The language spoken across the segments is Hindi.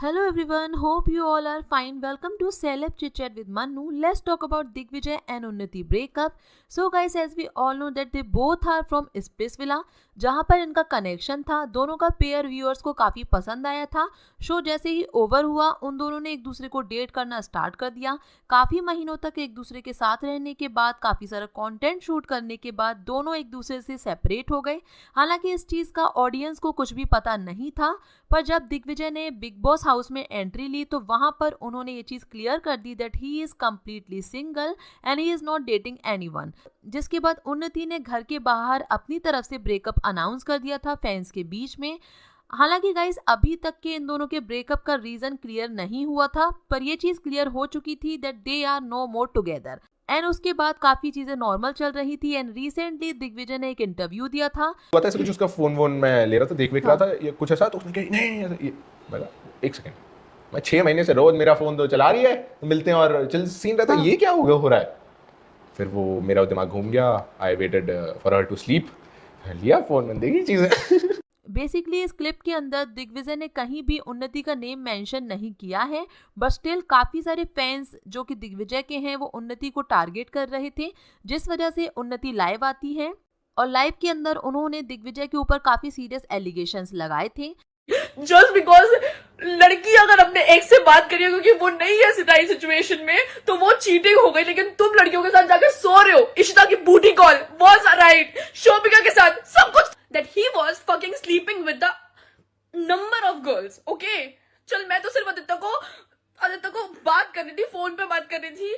Hello everyone, hope you all are fine. Welcome to Celeb Chit Chat with Manu. Let's talk about Digvijay and Unnati breakup. So guys, as we all know that they both are from Spritz Villa, जहाँ पर इनका कनेक्शन था. दोनों का पेयर व्यूअर्स को काफ़ी पसंद आया था. शो जैसे ही ओवर हुआ उन दोनों ने एक दूसरे को डेट करना स्टार्ट कर दिया. काफ़ी महीनों तक एक दूसरे के साथ रहने के बाद, काफ़ी सारा कंटेंट शूट करने के बाद दोनों एक दूसरे से सेपरेट हो गए. हालांकि इस चीज़ का ऑडियंस को कुछ भी पता नहीं था, पर जब दिग्विजय ने बिग बॉस हाउस में एंट्री ली तो वहां पर उन्होंने ये चीज़ क्लियर कर दी that he is completely single and he is not dating anyone. जिसके बाद उन्नति ने घर के बाहर अपनी तरफ से ब्रेकअप अनाउंस कर दिया था फैंस के बीच में. हालांकि गाइस अभी तक के इन दोनों के ब्रेकअप का रीज़न क्लियर नहीं हुआ था, पर यह चीज़ क्लियर हो चुकी थी that they are no more together. And उसके बाद काफी चीजें नॉर्मल चल रही थी. एंड रिसेंटली दिग्विजय ने एक इंटरव्यू दिया था. पता है कुछ उसका फोन वोन मैं ले रहा था, देख रहा था ये कुछ ऐसा, तो उसने कहा नहीं ये बोला एक सेकंड, मैं 6 महीने से रोज मेरा फोन तो चला रही है, तो मिलते हैं और चल सीन रहता है, ये क्या हो रहा है. फिर वो मेरा दिमाग घूम गया. I waited for her to sleep, लिया फोन में, देखी चीजें. बेसिकली इस क्लिप के अंदर दिग्विजय ने कहीं भी उन्नति का नेम मेंशन नहीं किया है, बट स्टिल काफ़ी सारे फैंस जो कि दिग्विजय के हैं वो उन्नति को टारगेट कर रहे थे, जिस वजह से उन्नति लाइव आती है. और लाइव के अंदर उन्होंने दिग्विजय के ऊपर काफ़ी सीरियस एलिगेशंस लगाए थे. जस्ट बिकॉज लड़की अगर अपने एक्स से बात करी क्योंकि वो नहीं है सिटाई सिचुएशन में तो वो चीटिंग हो गई, लेकिन तुम लड़कियों के साथ जाकर सो रहे हो. इशिता की बूटी कॉल वाज राइट, शोभिका के साथ सब कुछ, that he was fucking sleeping with the number of girls. Okay, चल मैं तो सिर्फ आदित्य को बात कर रही थी, फोन पे बात कर रही थी,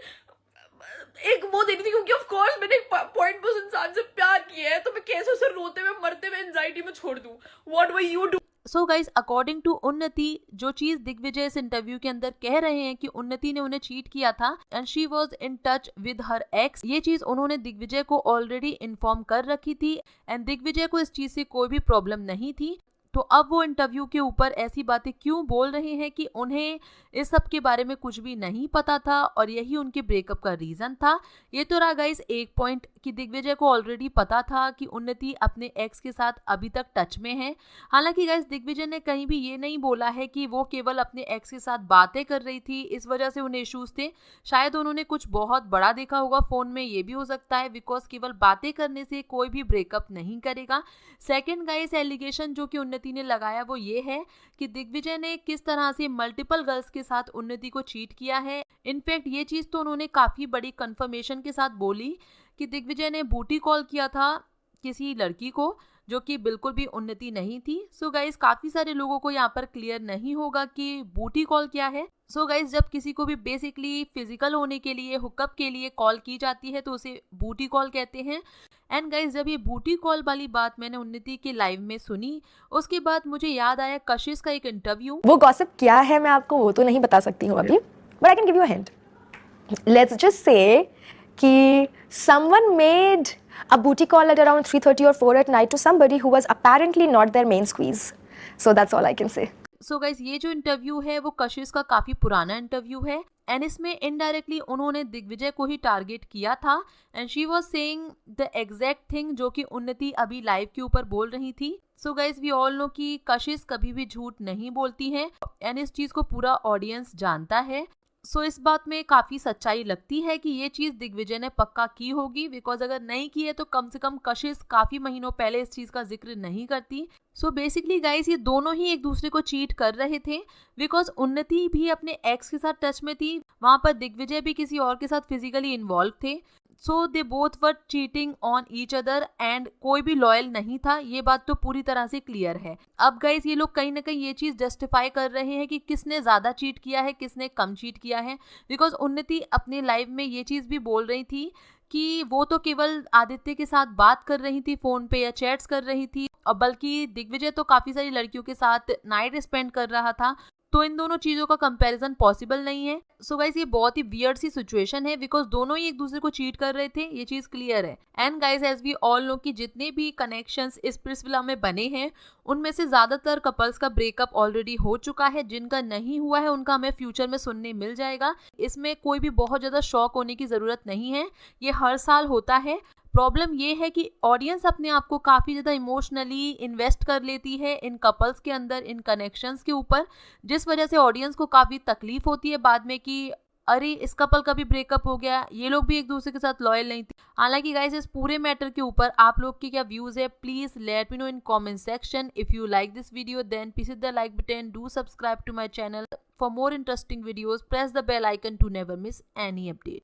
एक वो दे रही थी क्योंकि ऑफ कोर्स मैंने एक पॉइंट पर उस इंसान से प्यार किया है, तो मैं कैसे उसे रोते हुए मरते हुए एंजाइटी में छोड़ दूं. What were you doing? So guys according to Unnati, जो चीज दिग्विजय इस इंटरव्यू के अंदर कह रहे हैं कि उन्नति ने उन्हें चीट किया था and she was in touch with her x, ये चीज उन्होंने दिग्विजय को ऑलरेडी इन्फॉर्म कर रखी थी एंड दिग्विजय को इस चीज से कोई भी प्रॉब्लम नहीं थी. तो अब वो इंटरव्यू के ऊपर ऐसी बातें क्यों बोल रहे हैं कि उन्हें इस सब के बारे में कुछ भी नहीं पता था और यही उनके ब्रेकअप का रीज़न था. ये तो रहा गाइस एक पॉइंट कि दिग्विजय को ऑलरेडी पता था कि उन्नति अपने एक्स के साथ अभी तक टच में है. हालांकि गाइस दिग्विजय ने कहीं भी ये नहीं बोला है कि वो केवल अपने एक्स के साथ बातें कर रही थी, इस वजह से उन्हें इश्यूज थे. शायद उन्होंने कुछ बहुत बड़ा देखा होगा फ़ोन में, ये भी हो सकता है, बिकॉज केवल बातें करने से कोई भी ब्रेकअप नहीं करेगा. सेकेंड गाइस एलिगेशन जो कि उन्नति ने लगाया वो ये है कि दिग्विजय ने किस तरह से मल्टीपल गर्ल्स के साथ उन्नति को चीट किया है. इनफैक्ट ये चीज़ तो उन्होंने काफ़ी बड़ी कंफर्मेशन के साथ बोली कि दिग्विजय ने बूटी कॉल किया था किसी लड़की को जो कि बिल्कुल भी उन्नति नहीं थी. सो गाइज काफ़ी सारे लोगों को यहाँ पर क्लियर नहीं होगा कि बूटी कॉल क्या है. सो गाइज जब किसी को भी बेसिकली फिजिकल होने के लिए, हुकअप के लिए कॉल की जाती है तो उसे बूटी कॉल कहते हैं. एंड गाइज जब ये बूटी कॉल वाली बात मैंने उन्नति के लाइव में सुनी, उसके बाद मुझे याद आया कशिश का एक इंटरव्यू. वो गॉसिप क्या है मैं आपको वो तो नहीं बता सकती हूँ अभी, but I can give you a hint. Let's just say कि someone made a booty call at around 3:30 or 4 at night to somebody who was apparently not their main squeeze. So that's all I can say. So guys ये जो इंटरव्यू है वो कशिश का काफ़ी पुराना इंटरव्यू है एंड इसमें इनडायरेक्टली उन्होंने दिग्विजय को ही टारगेट किया था and she was saying the exact thing जो कि उन्नति अभी लाइव के ऊपर बोल रही थी. So guys we all know कि कशिश कभी भी झूठ नहीं बोलती हैं एंड इस चीज़ को पूरा ऑडियंस जानता है. सो इस बात में काफ़ी सच्चाई लगती है कि ये चीज़ दिग्विजय ने पक्का की होगी, बिकॉज अगर नहीं की है तो कम से कम कशिश काफ़ी महीनों पहले इस चीज़ का जिक्र नहीं करती. सो बेसिकली गाइस ये दोनों ही एक दूसरे को चीट कर रहे थे, बिकॉज उन्नति भी अपने एक्स के साथ टच में थी, वहाँ पर दिग्विजय भी किसी और के साथ फिजिकली इन्वॉल्व थे. So they both were cheating on each other and कोई भी लॉयल नहीं था, ये बात तो पूरी तरह से क्लियर है. अब गाइस ये लोग कहीं ना कहीं ये चीज़ जस्टिफाई कर रहे हैं कि किसने ज़्यादा चीट किया है, किसने कम चीट किया है. बिकॉज उन्नति अपने लाइव में ये चीज़ भी बोल रही थी कि वो तो केवल आदित्य के साथ बात कर रही थी फ़ोन पे या चैट्स कर रही थी, और बल्कि दिग्विजय तो काफ़ी सारी लड़कियों के साथ नाइट स्पेंड कर रहा था. तो इन दोनों चीज़ों का कंपैरिजन पॉसिबल नहीं है. सो गाइस ये बहुत ही वियर्ड सी सिचुएशन है बिकॉज दोनों ही एक दूसरे को चीट कर रहे थे, ये चीज़ क्लियर है. And guys as we all know कि जितने भी कनेक्शंस इस स्प्रिट्स विला में बने हैं उनमें से ज़्यादातर कपल्स का ब्रेकअप ऑलरेडी हो चुका है. जिनका नहीं हुआ है उनका हमें फ्यूचर में सुनने मिल जाएगा. इसमें कोई भी बहुत ज़्यादा शॉक होने की ज़रूरत नहीं है, ये हर साल होता है. प्रॉब्लम ये है कि ऑडियंस अपने आप को काफ़ी ज़्यादा इमोशनली इन्वेस्ट कर लेती है इन कपल्स के अंदर, इन कनेक्शंस के ऊपर, जिस वजह से ऑडियंस को काफ़ी तकलीफ होती है बाद में कि अरे इस कपल का भी ब्रेकअप हो गया, ये लोग भी एक दूसरे के साथ लॉयल नहीं थे। हालांकि गाइस इस पूरे मैटर के ऊपर आप लोग की क्या व्यूज़ है, please let me know in comment section. If you like this video then please hit the like button, do subscribe to my channel for more interesting videos, press the bell icon to never miss any update.